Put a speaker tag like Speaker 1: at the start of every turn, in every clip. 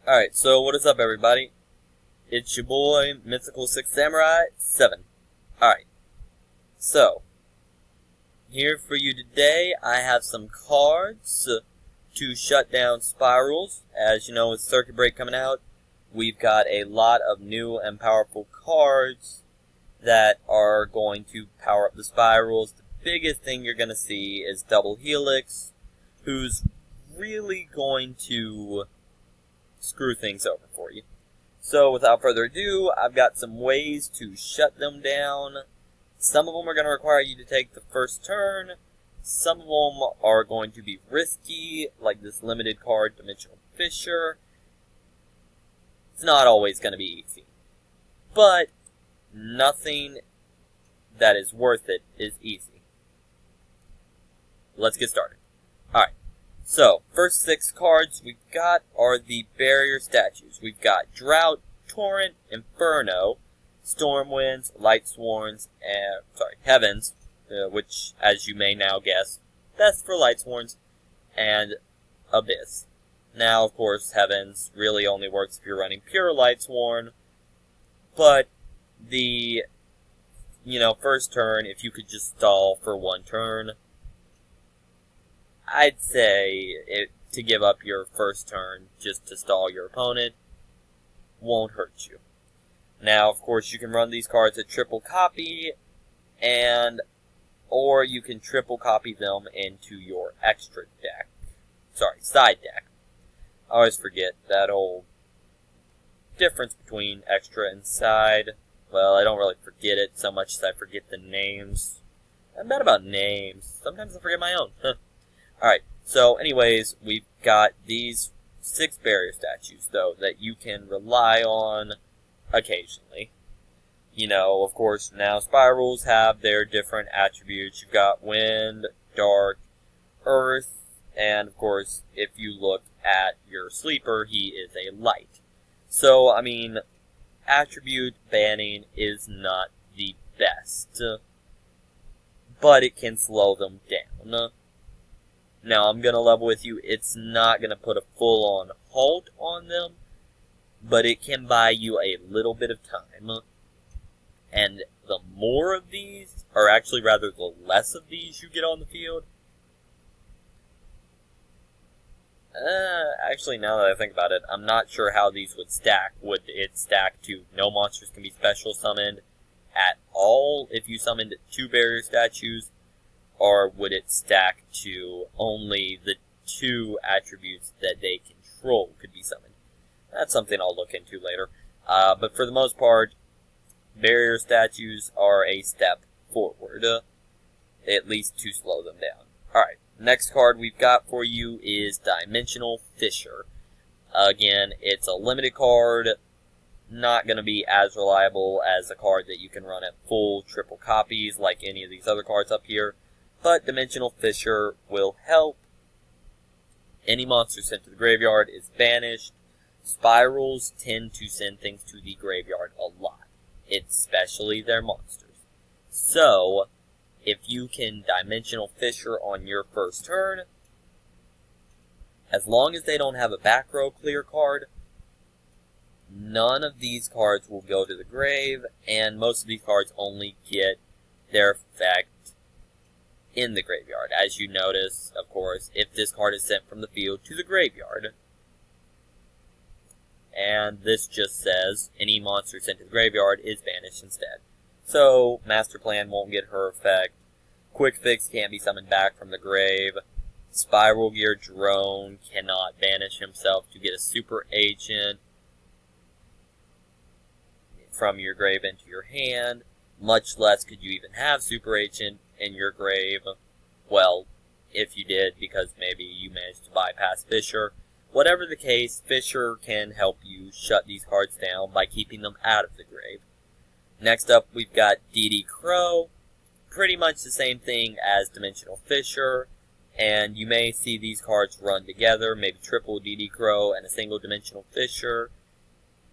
Speaker 1: Alright, so what is up, everybody? It's your boy, Mythical Six Samurai 7. Alright, so, here for you today, I have some cards to shut down spirals. As you know, with Circuit Break coming out, we've got a lot of new and powerful cards that are going to power up the spirals. The biggest thing you're going to see is Double Helix, who's really going to screw things over for you. So without further ado, I've got some ways to shut them down. Some of them are going to require you to take the first turn. Some of them are going to be risky, like this limited card, Dimensional Fissure. It's not always going to be easy. But nothing that is worth it is easy. Let's get started. Alright. So, first 6 cards we've got are the barrier statues. We've got Drought, Torrent, Inferno, Stormwinds, Lightsworns, and, Heavens, which, as you may now guess, that's for Lightsworns, and Abyss. Now, of course, Heavens really only works if you're running pure Lightsworn, but the, first turn, if you could just stall for 1 turn, I'd say to give up your first turn just to stall your opponent won't hurt you. Now, of course, you can run these cards at triple copy, or you can triple copy them into your extra deck. Side deck. I always forget that whole difference between extra and side. Well, I don't really forget it so much as I forget the names. I'm bad about names. Sometimes I forget my own. Alright, so anyways, we've got these 6 barrier statues, though, that you can rely on occasionally. Of course, now spirals have their different attributes. You've got wind, dark, earth, and of course, if you look at your sleeper, he is a light. So, attribute banning is not the best, but it can slow them down. Now, I'm going to level with you, it's not going to put a full-on halt on them, but it can buy you a little bit of time. And the more of these, or actually rather the less of these you get on the field, actually now that I think about it, I'm not sure how these would stack. Would it stack to no monsters can be special summoned at all if you summoned 2 barrier statues? Or would it stack to only the 2 attributes that they control could be summoned? That's something I'll look into later. But for the most part, barrier statues are a step forward, at least to slow them down. Alright, next card we've got for you is Dimensional Fissure. Again, it's a limited card, not going to be as reliable as a card that you can run at full triple copies like any of these other cards up here. But Dimensional Fissure will help. Any monster sent to the graveyard is banished. Spirals tend to send things to the graveyard a lot, especially their monsters. So, if you can Dimensional Fissure on your first turn, as long as they don't have a back row clear card, none of these cards will go to the grave, and most of these cards only get their effect in the graveyard. As you notice, of course, if this card is sent from the field to the graveyard, and this just says any monster sent to the graveyard is banished instead. So, Master Plan won't get her effect. Quick Fix can't be summoned back from the grave. Spiral Gear Drone cannot banish himself to get a Super Agent from your grave into your hand. Much less could you even have Super Agent in your grave. Well, if you did, because maybe you managed to bypass Fissure. Whatever the case, Fissure can help you shut these cards down by keeping them out of the grave. Next up, we've got DD Crow. Pretty much the same thing as Dimensional Fissure, and you may see these cards run together, maybe triple DD Crow and a single Dimensional Fissure.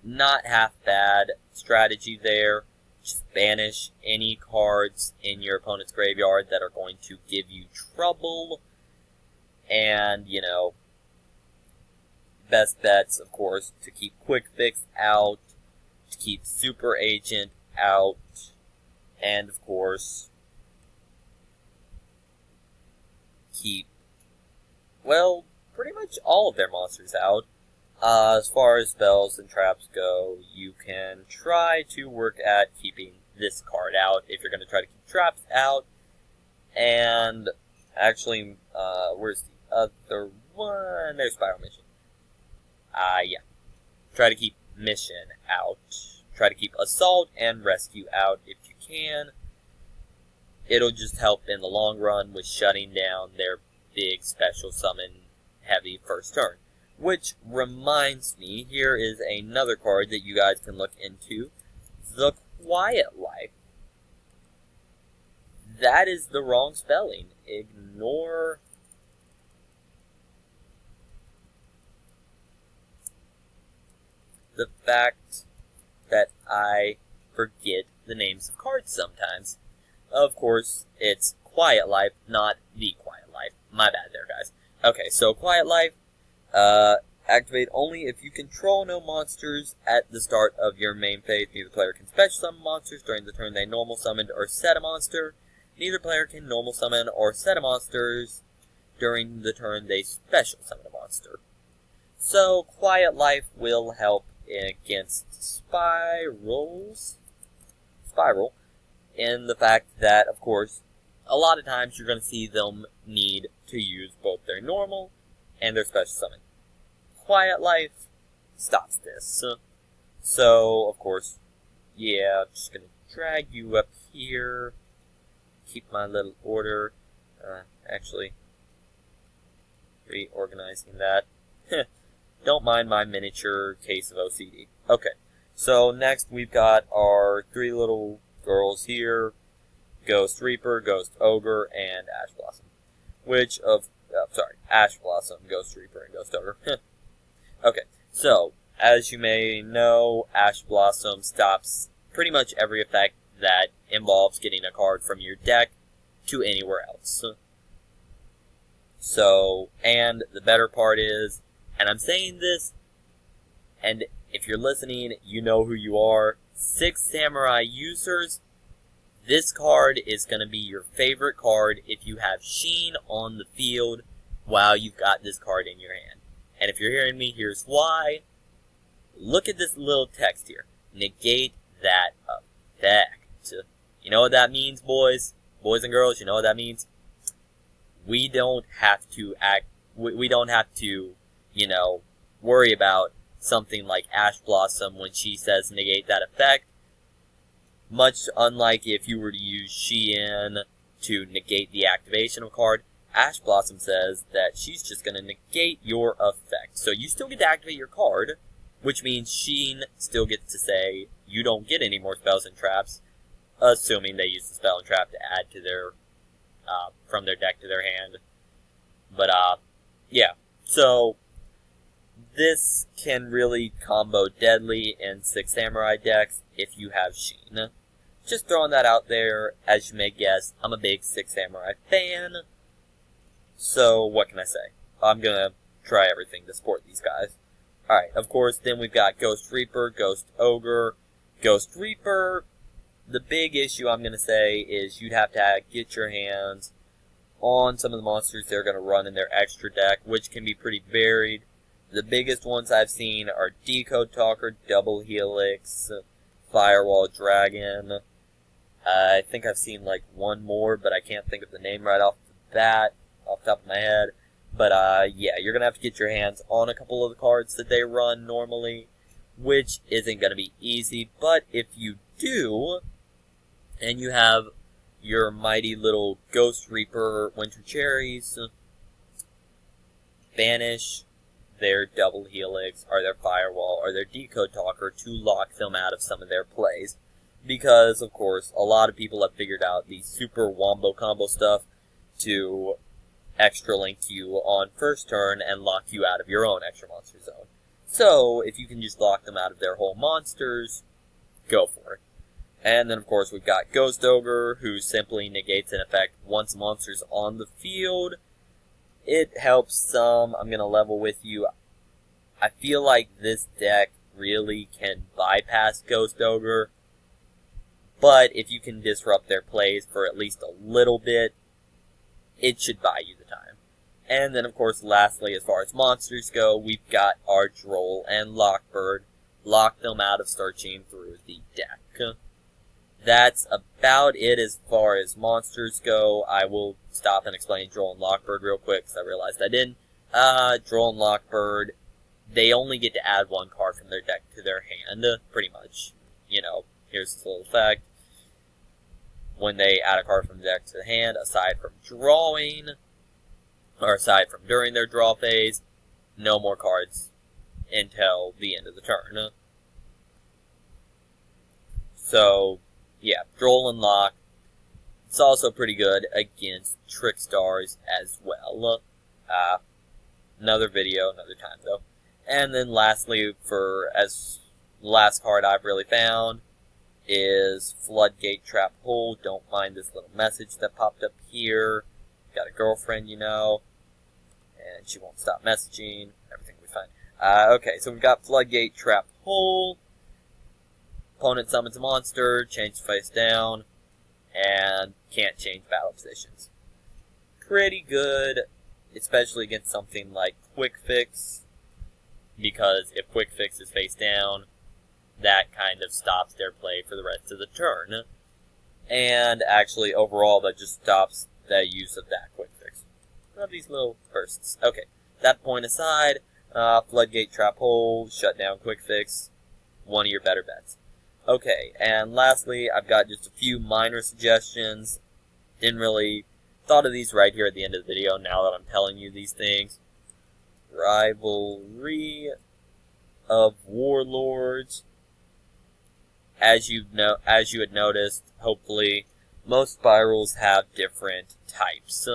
Speaker 1: Not half bad strategy there. Just banish any cards in your opponent's graveyard that are going to give you trouble. And, best bets, of course, to keep Quick Fix out, to keep Super Agent out, and of course, keep, well, pretty much all of their monsters out. As far as spells and traps go, you can try to work at keeping this card out if you're going to try to keep traps out. And actually, where's the other one? There's Spiral Mission. Yeah. Try to keep Mission out. Try to keep Assault and Rescue out if you can. It'll just help in the long run with shutting down their big special summon heavy first turn. Which reminds me, here is another card that you guys can look into. The Quiet Life. That is the wrong spelling. Ignore the fact that I forget the names of cards sometimes. Of course, it's Quiet Life, not The Quiet Life. My bad there, guys. Okay, so Quiet Life, activate only if you control no monsters at the start of your main phase. Neither player can special summon monsters during the turn they normal summoned or set a monster. Neither player can normal summon or set a monsters during the turn they special summon a monster. So, Quiet Life will help against Spiral, in the fact that, of course, a lot of times you're going to see them need to use both their normal and their special summon. Quiet Life stops this. So, of course, yeah, I'm just going to drag you up here. Keep my little order. Actually, reorganizing that. Don't mind my miniature case of OCD. Okay, so next we've got our three little girls here. Ghost Reaper, Ghost Ogre, and Ash Blossom. Ash Blossom, Ghost Reaper, and Ghost Ogre. Okay, so, as you may know, Ash Blossom stops pretty much every effect that involves getting a card from your deck to anywhere else. So, and the better part is, and I'm saying this, and if you're listening, you know who you are, 6 Samurai users, this card is going to be your favorite card if you have Sheen on the field while you've got this card in your hand. And if you're hearing me, here's why. Look at this little text here. Negate that effect. You know what that means, boys? Boys and girls, you know what that means? We don't have to worry about something like Ash Blossom when she says negate that effect. Much unlike if you were to use Shein to negate the activation of a card, Ash Blossom says that she's just going to negate your effect. So you still get to activate your card, which means Sheen still gets to say you don't get any more spells and traps, assuming they use the spell and trap to add to their, from their deck to their hand. But, yeah. So, this can really combo deadly in 6 Samurai decks if you have Sheen. Just throwing that out there. As you may guess, I'm a big 6 Samurai fan. So, what can I say? I'm gonna try everything to support these guys. Alright, of course, then we've got Ghost Reaper, Ghost Ogre. Ghost Reaper, the big issue I'm gonna say is you'd have to get your hands on some of the monsters they're gonna run in their extra deck, which can be pretty varied. The biggest ones I've seen are Decode Talker, Double Helix, Firewall Dragon. I think I've seen like one more, but I can't think of the name right off the top of my head. But yeah, you're going to have to get your hands on a couple of the cards that they run normally, which isn't going to be easy. But if you do, and you have your mighty little Ghost Reaper Winter Cherries, banish their Double Helix, or their Firewall, or their Decode Talker to lock them out of some of their plays. Because, of course, a lot of people have figured out the super wombo combo stuff to extra link you on first turn and lock you out of your own extra monster zone. So, if you can just lock them out of their whole monsters, go for it. And then, of course, we've got Ghost Ogre, who simply negates an effect once a monster's on the field. It helps some. I'm going to level with you. I feel like this deck really can bypass Ghost Ogre, but if you can disrupt their plays for at least a little bit, it should buy you the time. And then, of course, lastly, as far as monsters go, we've got our Droll and Lockbird. Lock them out of searching through the deck. That's about it as far as monsters go. I will stop and explain Droll and Lockbird real quick, because I realized I didn't. Droll and Lockbird, they only get to add one card from their deck to their hand, pretty much. You know, here's this little fact. When they add a card from the deck to the hand, aside from drawing, or aside from during their draw phase, no more cards until the end of the turn. So, yeah, Droll and Lock. It's also pretty good against Trickstars as well. Another video, another time though. And then lastly, for as last card I've really found, is Floodgate Trap Hole. Don't mind this little message that popped up here. Got a girlfriend, you know, and she won't stop messaging. Everything will be fine. Okay, so we've got Floodgate Trap Hole. Opponent summons a monster, change face down, and can't change battle positions. Pretty good, especially against something like Quick Fix, because if Quick Fix is face down, that kind of stops their play for the rest of the turn. And actually, overall, that just stops the use of that Quick Fix. Of these little bursts. Okay, that point aside, Floodgate Trap Hole, shut down Quick Fix, one of your better bets. Okay, and lastly, I've got just a few minor suggestions. Didn't really thought of these right here at the end of the video, now that I'm telling you these things. Rivalry of Warlords. As you had noticed, hopefully, most spirals have different types.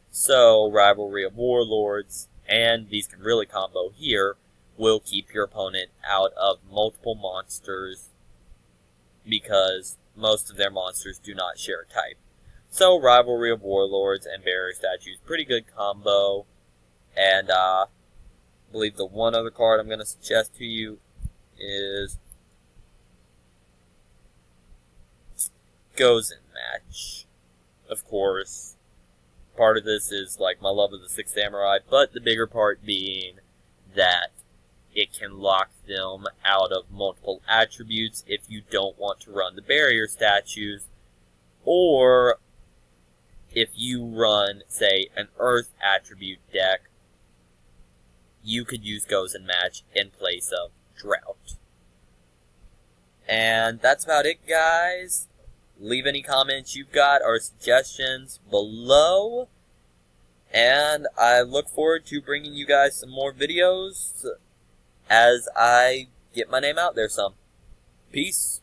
Speaker 1: So, Rivalry of Warlords, and these can really combo here, will keep your opponent out of multiple monsters, because most of their monsters do not share a type. So, Rivalry of Warlords and Barrier Statues, pretty good combo. And, I believe the one other card I'm going to suggest to you is Goes in Match. Of course, part of this is like my love of the Sixth Samurai, but the bigger part being that it can lock them out of multiple attributes if you don't want to run the barrier statues, or if you run, say, an Earth attribute deck, you could use Goes in Match in place of Drought. And that's about it, guys. Leave any comments you've got or suggestions below. And I look forward to bringing you guys some more videos as I get my name out there some. Peace.